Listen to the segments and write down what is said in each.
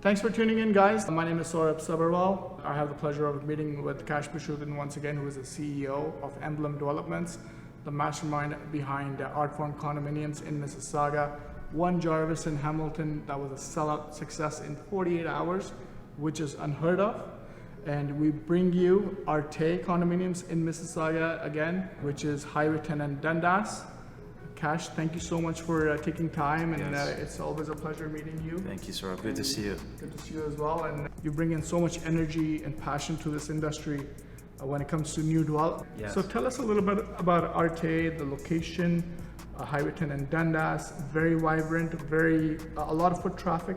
Thanks for tuning in, guys. My name is Saurabh Sabharwal. I have the pleasure of meeting with Kash Pashootan once again, who is the CEO of EMBLEM Developments, the mastermind behind Art Condominiums in Mississauga. One Jarvis in Hamilton, that was a sellout success in 48 hours, which is unheard of. And we bring you Arte Condominiums in Mississauga again, which is Highway 10 and Dundas. Kash, thank you so much for taking time, and Yes. It's always a pleasure meeting you. Thank you, Saurabh. Good to see you. Good to see you as well. And you bring in so much energy and passion to this industry when it comes to new development. Yes. So tell us a little bit about Arte, the location, Highway 10 and Dundas, very vibrant, a lot of foot traffic.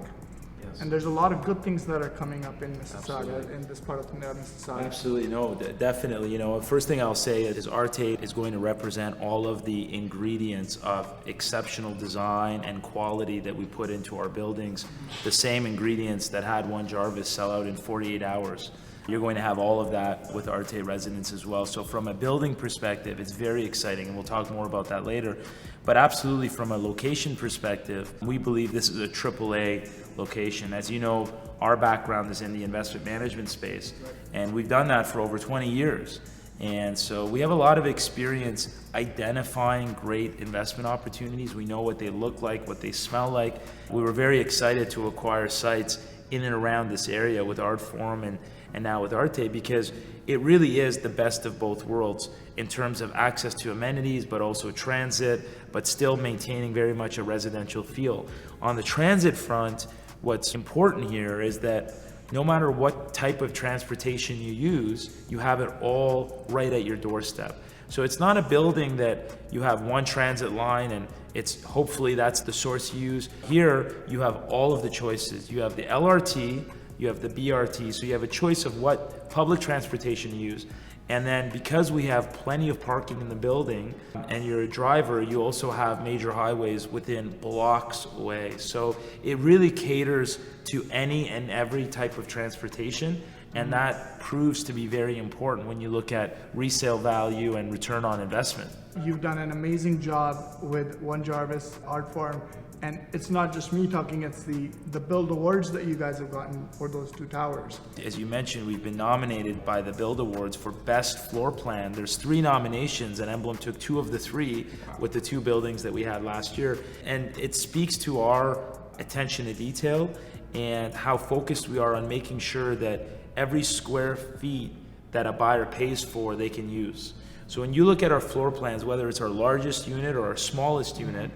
Yes. And there's a lot of good things that are coming up in Mississauga, in this part of Mississauga. Absolutely, no, definitely. First thing I'll say is Arte is going to represent all of the ingredients of exceptional design and quality that we put into our buildings. The same ingredients that had One Jarvis sell out in 48 hours. You're going to have all of that with Arte Residences as well. So from a building perspective, it's very exciting, and we'll talk more about that later. But absolutely, from a location perspective, we believe this is a AAA location. As you know, our background is in the investment management space, and we've done that for over 20 years. And so we have a lot of experience identifying great investment opportunities. We know what they look like, what they smell like. We were very excited to acquire sites in and around this area with Art Forum and now with Arte, because it really is the best of both worlds in terms of access to amenities, but also transit, but still maintaining very much a residential feel. On the transit front, what's important here is that no matter what type of transportation you use, you have it all right at your doorstep. So it's not a building that you have one transit line and it's hopefully that's the source you use. Here, you have all of the choices. You have the LRT, you have the BRT, so you have a choice of what public transportation you use. And then because we have plenty of parking in the building and you're a driver, you also have major highways within blocks away. So it really caters to any and every type of transportation. And that proves to be very important when you look at resale value and return on investment. You've done an amazing job with One Jarvis, Art Forum, and it's not just me talking, it's the Build Awards that you guys have gotten for those two towers. As you mentioned, we've been nominated by the Build Awards for Best Floor Plan. There's 3 nominations, and EMBLEM took 2 of the 3 with the 2 buildings that we had last year. And it speaks to our attention to detail and how focused we are on making sure that every square feet that a buyer pays for, they can use. So when you look at our floor plans, whether it's our largest unit or our smallest unit,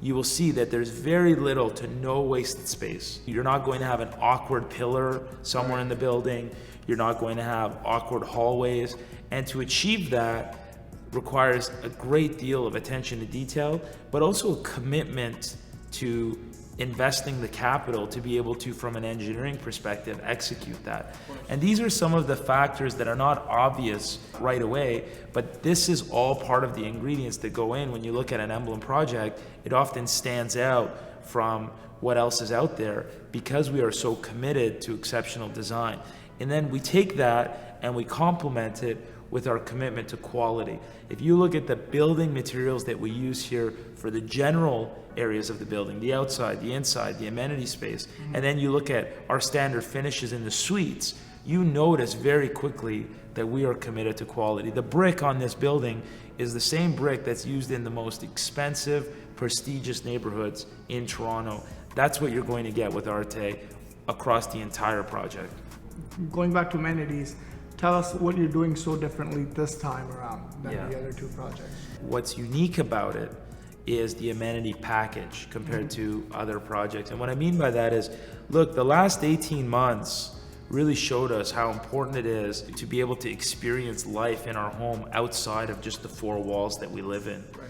you will see that there's very little to no wasted space. You're not going to have an awkward pillar somewhere in the building. You're not going to have awkward hallways. And to achieve that requires a great deal of attention to detail, but also a commitment to investing the capital to be able to, from an engineering perspective, execute that. And these are some of the factors that are not obvious right away, but this is all part of the ingredients that go in. When you look at an EMBLEM project, it often stands out from what else is out there because we are so committed to exceptional design. And then we take that and we complement it with our commitment to quality. If you look at the building materials that we use here for the general areas of the building, the outside, the inside, the amenity space, and then you look at our standard finishes in the suites, you notice very quickly that we are committed to quality. The brick on this building is the same brick that's used in the most expensive, prestigious neighborhoods in Toronto. That's what you're going to get with Arte across the entire project. Going back to amenities, tell us what you're doing so differently this time around than the other 2 projects. What's unique about it is the amenity package compared to other projects. And what I mean by that is, look, the last 18 months really showed us how important it is to be able to experience life in our home outside of just the 4 walls that we live in. Right.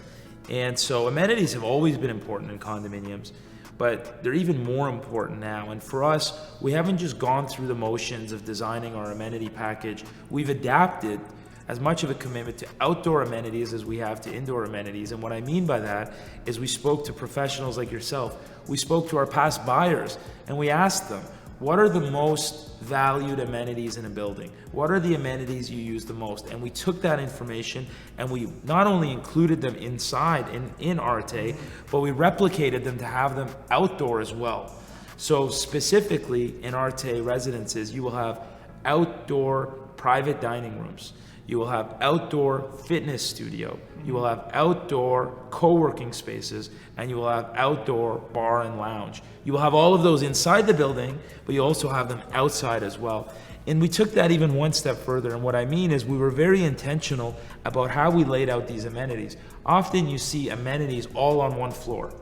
And so amenities have always been important in condominiums, but they're even more important now. And for us, we haven't just gone through the motions of designing our amenity package. We've adapted as much of a commitment to outdoor amenities as we have to indoor amenities. And what I mean by that is we spoke to professionals like yourself. We spoke to our past buyers and we asked them, what are the most valued amenities in a building? What are the amenities you use the most? And we took that information and we not only included them inside in Arte, but we replicated them to have them outdoor as well. So specifically in Arte Residences, you will have outdoor private dining rooms. You will have outdoor fitness studio. You will have outdoor co-working spaces, and you will have outdoor bar and lounge. You will have all of those inside the building, but you also have them outside as well. And we took that even one step further. And what I mean is we were very intentional about how we laid out these amenities. Often you see amenities all on one floor,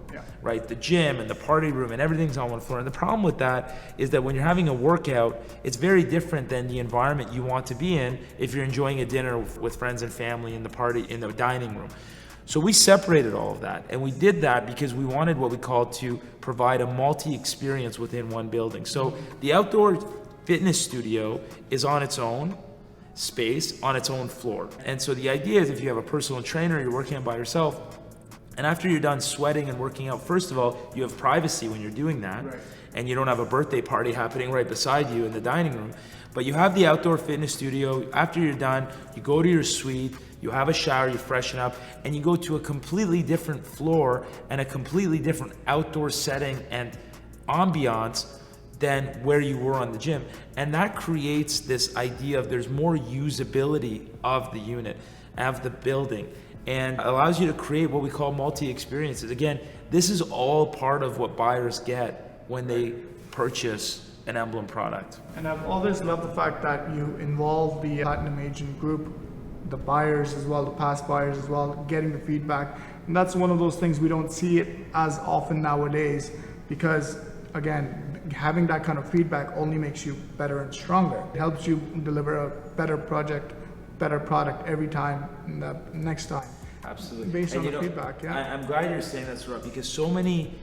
right? The gym and the party room and everything's on one floor. And the problem with that is that when you're having a workout, it's very different than the environment you want to be in if you're enjoying a dinner with friends and family in the party, in the dining room. So we separated all of that, and we did that because we wanted what we call to provide a multi-experience within one building. So the outdoor fitness studio is on its own space, on its own floor. And so the idea is if you have a personal trainer, you're working out by yourself, and after you're done sweating and working out, first of all, you have privacy when you're doing that, and you don't have a birthday party happening right beside you in the dining room. But you have the outdoor fitness studio. After you're done, you go to your suite, you have a shower, you freshen up, and you go to a completely different floor and a completely different outdoor setting and ambiance than where you were on the gym. And that creates this idea of there's more usability of the unit, of the building, and allows you to create what we call multi-experiences. Again, this is all part of what buyers get when they purchase an Emblem product. And I've always loved the fact that you involve the Platinum Agent group, the buyers as well, the past buyers as well, getting the feedback. And that's one of those things we don't see it as often nowadays, because again, having that kind of feedback only makes you better and stronger. It helps you deliver a better project, better product every time, the next time. Absolutely. Based on the feedback, I'm glad you're saying that, Saurabh, because so many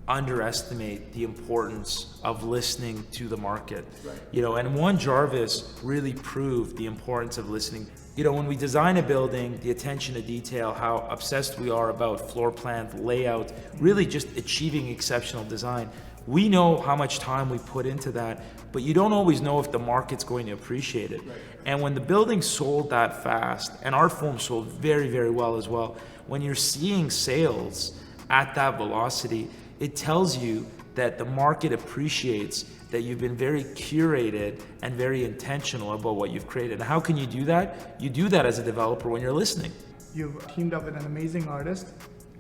underestimate the importance of listening to the market. And One Jarvis really proved the importance of listening. When we design a building, the attention to detail, how obsessed we are about floor plan, layout, really just achieving exceptional design. We know how much time we put into that, but you don't always know if the market's going to appreciate it. And when the building sold that fast, and our foam sold very, very well as well, when you're seeing sales at that velocity, it tells you that the market appreciates that you've been very curated and very intentional about what you've created. And how can you do that? You do that as a developer when you're listening. You've teamed up with an amazing artist.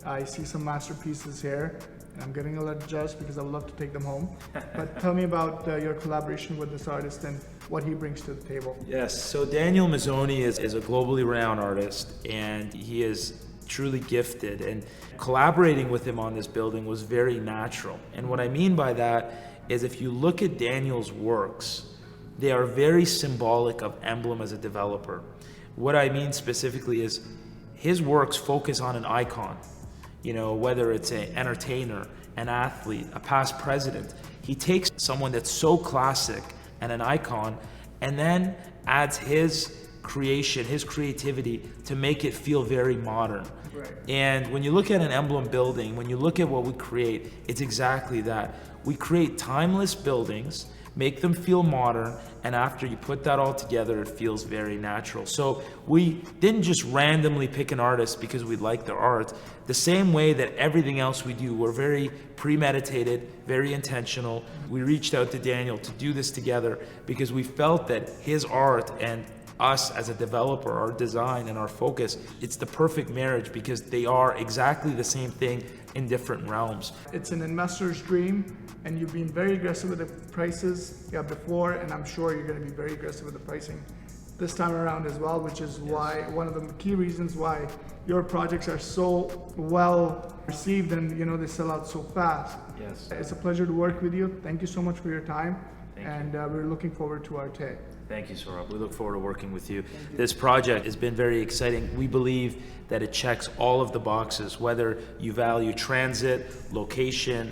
I see some masterpieces here, and I'm getting a little jealous because I would love to take them home. But tell me about your collaboration with this artist and what he brings to the table. Yes, so Daniel Mazzoni is a globally renowned artist, and he is truly gifted, and collaborating with him on this building was very natural. And what I mean by that is if you look at Daniel's works, they are very symbolic of Emblem as a developer. What I mean specifically is his works focus on an icon, whether it's an entertainer, an athlete, a past president. He takes someone that's so classic and an icon, and then adds his creation, his creativity to make it feel very modern. And when you look at an Emblem building, when you look at what we create, it's exactly that. We create timeless buildings, make them feel modern, and after you put that all together, it feels very natural. So we didn't just randomly pick an artist because we like their art. The same way that everything else we do, we're very premeditated, very intentional. We reached out to Daniel to do this together because we felt that his art and us as a developer, our design and our focus, it's the perfect marriage because they are exactly the same thing in different realms. It's an investor's dream, and you've been very aggressive with the prices before, and I'm sure you're going to be very aggressive with the pricing this time around as well, which is why one of the key reasons why your projects are so well received and they sell out so fast. Yes. It's a pleasure to work with you. Thank you so much for your time. Thank you. We're looking forward to Arte. Thank you, Saurabh. We look forward to working with you. This project has been very exciting. We believe that it checks all of the boxes, whether you value transit, location,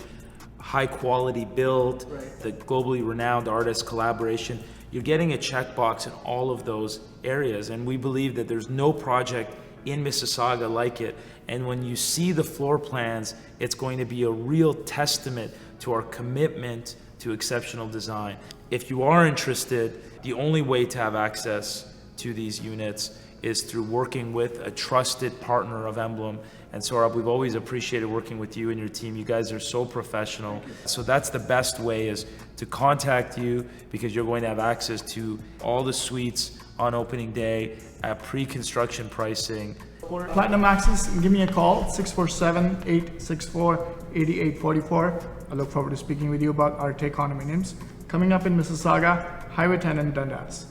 high quality build, the globally renowned artist collaboration. You're getting a checkbox in all of those areas, and we believe that there's no project in Mississauga like it. And when you see the floor plans, it's going to be a real testament to our commitment to exceptional design. If you are interested, the only way to have access to these units is through working with a trusted partner of Emblem. And Saurabh, we've always appreciated working with you and your team. You guys are so professional. So that's the best way, is to contact you, because you're going to have access to all the suites on opening day at pre-construction pricing. For Platinum Access, give me a call, 647-864-8844. I look forward to speaking with you about Arte Condominiums, coming up in Mississauga, Highway 10 in Dundas.